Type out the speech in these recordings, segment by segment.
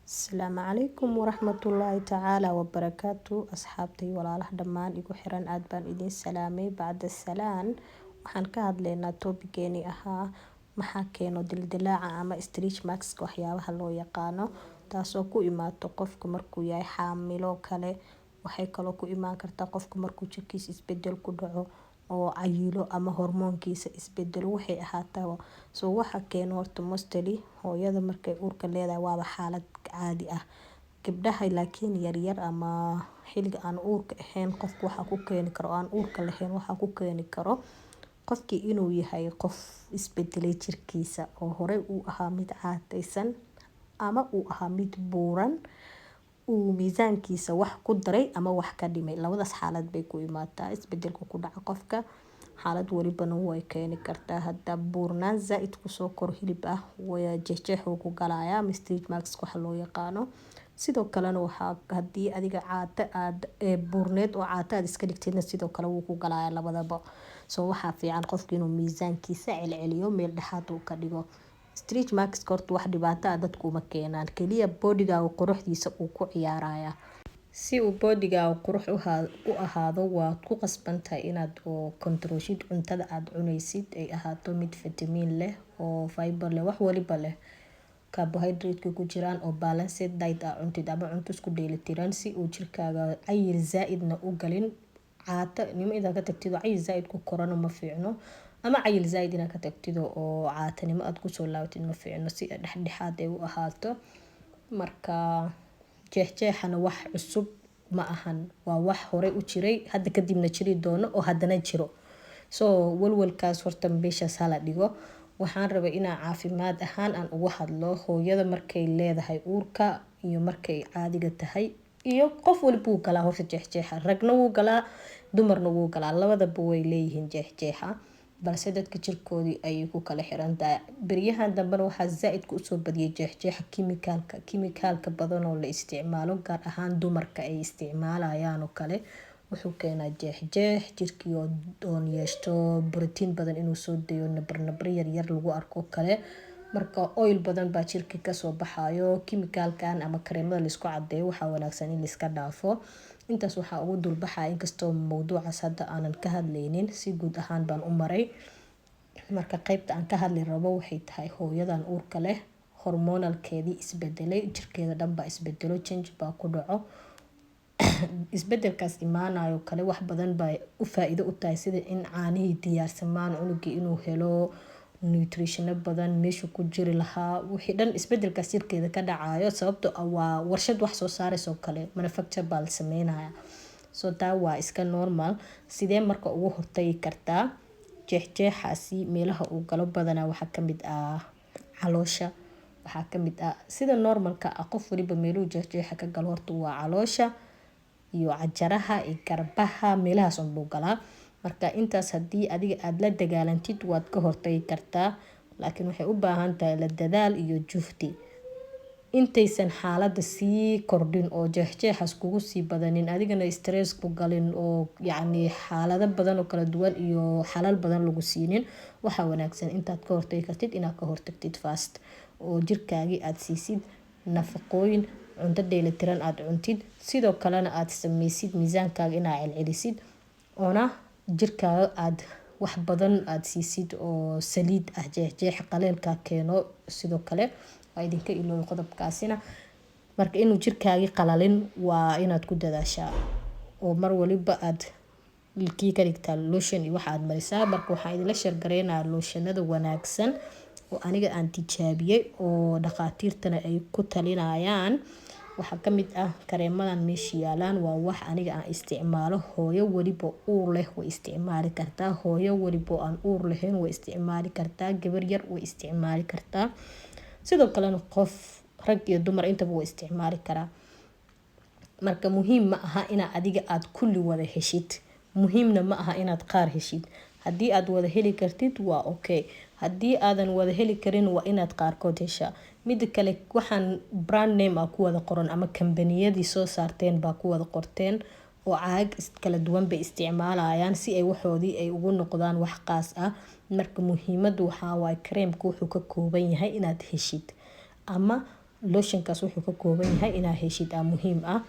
Asalaamu calaykum waraxmatullaahi tacaala wabarakaatu asxaabtay walaalaha dhammaan igu xiran aad baan idin salaamay bacda salaan waxaan ka hadlaynaa topigeeni ahaa maxaa keeno dildilaaca ama stretch marks waxyaabaha loo yaqaano taasoo ku imaato qofka markuu yahay xaamilo kale waxay kaloo ku imaan kartaa qofka markuu jirkiisa isbedel ku dhaco oo cayilo ama hormoonkiisa isbedelo waxay ahaataba soo waxa keeno horta mostly hooyada markay uurka leedahay waaba xaalad caadi ah gabdhaha laakiin yaryar ama xilliga aan uurka ahayn qofku waxa ku keeni karo aan uurka lahayn waxa ku keeni karo qofkii inuu yahay qof isbedelay jirkiisa oo horey uu ahaa mid caataysan ama uu ahaa mid buuran uu miisaankiisa wax ku daray ama wax ka dhimay labadaas xaalad bay ku imaataa isbedelka ku dhaca qofka xaalad walibana way keeni kartaa hadda buurnaan zaaid kusoo kor hilib ah way jeexjeex ku galaaya stretch marks waxa loo yaqaano sidoo kalena waxa hadii adiga caata aad buurneed oo caata aad iska dhigtayna sidoo kale wuu ku galaaya labadaba soo waxa fiican qofka inuu miisaankiisa celceliyo meel dhexaad uu ka dhigo stretch marks korto wax dhibaato ah dadku uma keenaan kaliya bodigaaga quruxdiisa uu ku ciyaaraya si uu bodigaaga qurux u ahaado waa ku qasbantahay inaad oo controlshid cuntada aad cunaysid ay ahaato mid vitamin leh oo fiber leh wax waliba leh carbohydrate ku jiraan oo balanced diet ah cuntid ama cunto isku dheelitiran si uu jirkaaga cayil zaaidna u galin caata nimo idan ka tagtido cayil zaaid ku korano ma fiicno ama cayil zaaid inaad ka tagtido oo caatanimo aad kusoo laabatid ma fiicno si dhexdhexaad ay u ahaato marka jeexjeexana wax cusub ma ahan waa wax hore u jiray hadda kadibna jiri doono oo haddana jiro soo walwalkaas horta meeshaas hala dhigo waxaan rabay inaan caafimaad ahaan aan uga hadlo hooyada markay leedahay uurka iyo markay caadiga tahay iyo qof walba wuu galaa horta jeexjeexa ragna wuu galaa dumarna wuu galaa labadaba way leeyihiin jeexjeexa balse dadka jirkoodii ayay ku kala xirantahay beryahan dambena waxaa zaaid ku soo badiyay jeexjeexa kimikaalka badan oo la isticmaalo gaar ahaan dumarka ay isticmaalayaan oo kale wuxuu keenaa jeexjeex jirkii oo yeeshto borotiin badan inuu soo dayo nabar yar lagu arko kale marka oil badan baa jirka kasoo baxayo kimikaalkan ama kareemada la isku cadeeyo waxaa wanaagsan in la iska dhaafo intaas waxaa ugu dulbaxaya inkastoo mowduucaas hadda aanan ka hadlaynin si guud ahaan baan u maray marka qaybta aan ka hadli rabo waxay tahay hooyadan uurka leh hormonalkeedii isbedelay jirkeeda dhan baa isbedelo change baa ku dhaco isbedelkaas imaanayo kale wax badan baa u faa'iido u tahay sida in caanihii diyaarsamaan unugii inuu helo nutrition badan meesha ku jiri lahaa wixii dhan isbedelkaas jirkeeda ka dhacayo sababtoo ah waa warshad wax soo saarayso kale manufacture baa la sameynaya soo taa waa iska normal sidee marka ugu hortagi kartaa jeexjeexaasi meelaha uu galo badanaa waxaa kamid ah caloosha waxaa kamid ah sida normalka ah qof waliba meeluu jeexjeexa ka galo horta waa caloosha iyo cajaraha iyo garbaha meelahaas unbuu galaa marka intaas hadii adiga aad la dagaalantid waad ka hortagi kartaa laakiin waxay u baahan tahay la dadaal iyo juhdi intaysan xaaladda sii kordhin oo jeexjeexaas kugu sii badanin adigana stress ku galin oo yacni xaalado badan oo kala duwan iyo xalal badan lagu siinin waxaa wanaagsan intaad ka hortagi kartid inaad ka hortagtid fast oo jirkaagii aad siisid nafaqooyin cunto dheelitiran aad cuntid sidoo kalena aad sameysid miisaankaaga inaad celcelisid oona jirkaaga aad wax badan aad siisid oo saliid ah jeexjeex qaleelka keeno sidoo kale waa idinka ilooy qodobkaasina marka inuu jirkaagii qalalin waa inaad ku dadaashaa oo mar waliba aad ilkii ka dhigtaa lotion iyo waxa aad marisaa marka waxaan idinla sheergareynaa lotionada wanaagsan oo aniga aan tijaabiyey oo dhaqaatiirtana ay ku talinayaan waxaa kamid ah kareemadan meesha yaalaan waa wax aniga aan isticmaalo hooyo waliba uur leh way isticmaali kartaa hooyo waliba aan uur lahayn way isticmaali kartaa gabar yar way isticmaali kartaa sidoo kalena qof rag iyo dumar intaba way isticmaali karaa marka muhiim ma aha inaad adiga aad kulli wada heshid muhiimna ma aha inaad qaar heshid haddii aad wada heli kartid waa okay haddii aadan wada heli karin waa inaad qaarkood heshaa mid kale waxaan brand name ah ku wada qoran ama kambaniyadii soo saarteen baa ku wada qorteen oo caag kala duwan bay isticmaalayaan si ay waxoodii ay ugu noqdaan wax qaas ah marka muhiimadu waxaa waay kareemka wuxuu ka kooban yahay inaad heshid ama lotionkaas wuxuu ka kooban yahay inaa heshid muhiim ah.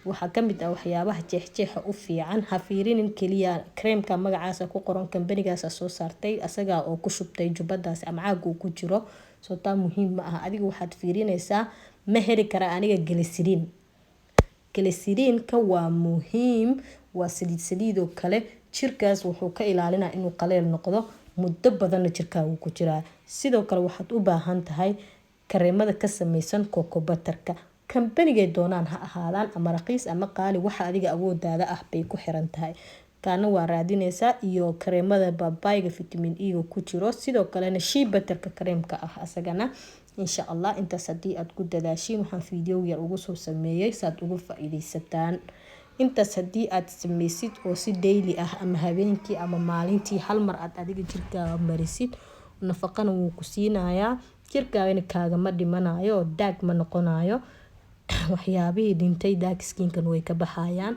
waxaa kamid waxyaabaha jeexjeexa u fiican, ha fiirinin kaliya creamka magacaasa ku qoran kambanigaas soo saartay asaga oo ku shubtay jubadaas ama caag uu ku jiro, soo taa muhiim ma aha. adiga waxaad fiirinaysaa ma heli kara aniga glycerin. Glycerinka waa muhiim, waa saliid oo kale, jirkaas wuxuu ka ilaalinaa inuu qaleel noqdo muddo badanna jirkaaga ku jiraa. sidoo kale waxaad u baahan tahay kareemada ka samaysan cocoa butterka, kambanigay doonaan ha ahaadaan ama raqiis ama qaali, waxa adiga awoodaada ah bay ku xiran tahay. kaana waa raadinaysaa iyo kareemada babayga vitamin E ku jiro, sidoo kalena shea butterka kareemka ah asagana insha Allah intaas hadii aad ku dadaashiin waxaan video yar ugu soo sameeyay saad ugu faa'iideysataan. intaas hadii aad sameysid oo si daily ah ama habeenkii ama maalintii hal mar aad adiga jirkaaga marisid, nafaqana wuu ku siinayaa, jirkaagana kaagama dhimanayo, daag ma noqonayo, waxyaabihii dhintay dark skin-kan way ka baxayaan.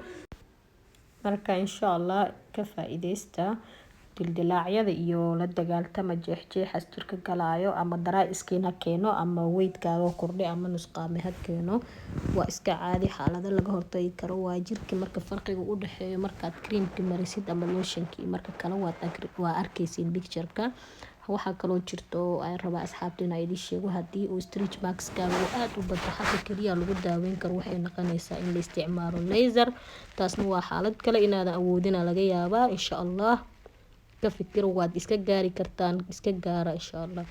marka insha Allah ka faa'iideysta dildilaacyada iyo la dagaaltama jeexjeexas jirka galaayo ama dry skin ha keeno ama weydkaaga kordhay ama nusqaame ha keeno, waa iska caadi, xaalado laga hortagi karo. waa jirka marka farqiga u dhaxeeyo markaad creamka marisid ama lotionkii marka kale waa arkaysiin picture-ka. waxaa kaloo jirto oo ay rabaa asxaabta inay idin sheego, hadii uu stretch marks-kaaga uu aad u bato xagga kaliya lagu daaweyn karo waxay noqonaysaa in la isticmaalo laser. taasna waa xaalad kale inaadan awoodin laga yaabaa. insha Allah ka fikir waad iska gaari kartaan, iska gaara insha Allah.